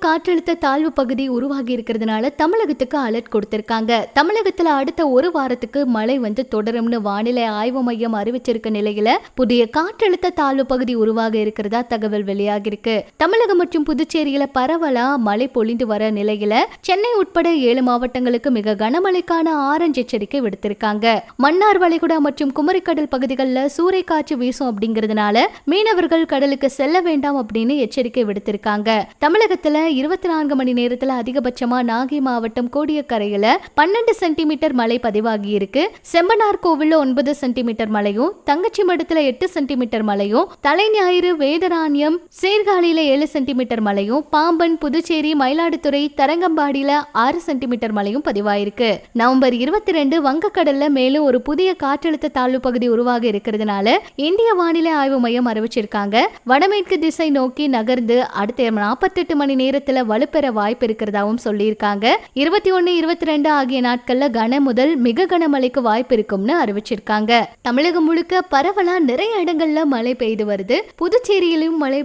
காற்றழுத்த தாழ்வு பகுதி உருவாகி இருக்கிறதுனால தமிழகத்துக்கு அலர்ட் கொடுத்திருக்காங்க. தமிழகத்துல அடுத்த ஒரு வாரத்துக்கு மழை தொடரும்னு வானிலை ஆய்வு மையம் அறிவிச்சிருக்க நிலையில புதிய காற்றழுத்த தாழ்வு பகுதி உருவாக இருக்கிறதா தகவல் வெளியாகி இருக்கு. தமிழகம் மற்றும் புதுச்சேரியில பரவலா மழை பொழிந்து வர நிலையில சென்னை உட்பட 7 மாவட்டங்களுக்கு மிக கனமழைக்கான ஆரஞ்சு எச்சரிக்கை விடுத்திருக்காங்க. மன்னார் வளைகுடா மற்றும் குமரிக்கடல் பகுதிகளில் சூறைக்காற்று வீசும் அப்படிங்கிறதுனால மீனவர்கள் கடலுக்கு செல்ல வேண்டாம் அப்படின்னு எச்சரிக்கை விடுத்திருக்காங்க. தமிழகத்துல 24 மணி நேரத்துல அதிகபட்சமா நாகை மாவட்டம் கோடியக்கரையில 12 சென்டிமீட்டர் மழை பதிவாகி இருக்கு. செம்பனார் கோவில்ல 9 சென்டிமீட்டர் மழையும், தங்கச்சி மடத்துல 8 சென்டிமீட்டர் மழையும், தலைஞாயிறு வேதராணியம் சீர்காழியில 7 சென்டிமீட்டர் மழையும், பாம்பன் புதுச்சேரி மயிலாடுதுறை தரங்கம்பாடியில 6 சென்டிமீட்டர் மழையும் பதிவாயிருக்கு. நவம்பர் 22 வங்கக்கடல்ல மேலும் ஒரு புதிய காற்றழுத்த தாழ்வு பகுதி உருவாக இருக்கிறதுனால இந்திய வானிலை ஆய்வு மையம் அறிவிச்சிருக்காங்க. வடமேற்கு திசை நோக்கி நகர்ந்து அடுத்த 48 மணி நேரத்துல வலுப்பெற வாய்ப்பு இருக்கிறதாவும் சொல்லியிருக்காங்க. 21, 22 ஆகிய நாட்கள்ல கன முதல் மிக கனமழைக்கு வாய்ப்பு இருக்கும்னு அறிவிச்சிருக்காங்க. தமிழகம் முழுக்க பரவலா நிறைய இடங்கள்ல மழை பெய்து வருது. புதுச்சேரியிலும் மழை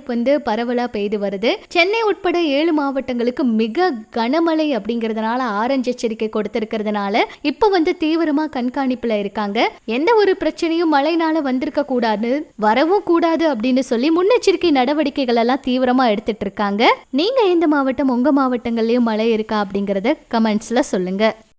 பரவலா பெய்து வருது. சென்னை உட்பட 7 மாவட்டங்களுக்கு மிக கனமழை அப்படிங்கறதுனால ஆரஞ்சு எச்சரிக்கை கொடுத்திருக்கிறதுனால இப்ப தீவிரமா கண்காணிப்புல இருக்காங்க. எந்த ஒரு பிரச்சனையும் மழைனால வந்திருக்க கூடாது, வரவும் கூடாது அப்படின்னு சொல்லி முன்னெச்சரிக்கை நடவடிக்கைகள் எல்லாம் தீவிரமா எடுத்துட்டு இருக்காங்க. நீங்க எந்த மாவட்டம், உங்க மாவட்டங்கள்லயும் மழை இருக்கா அப்படிங்கறத கமெண்ட்ஸ்ல சொல்லுங்க.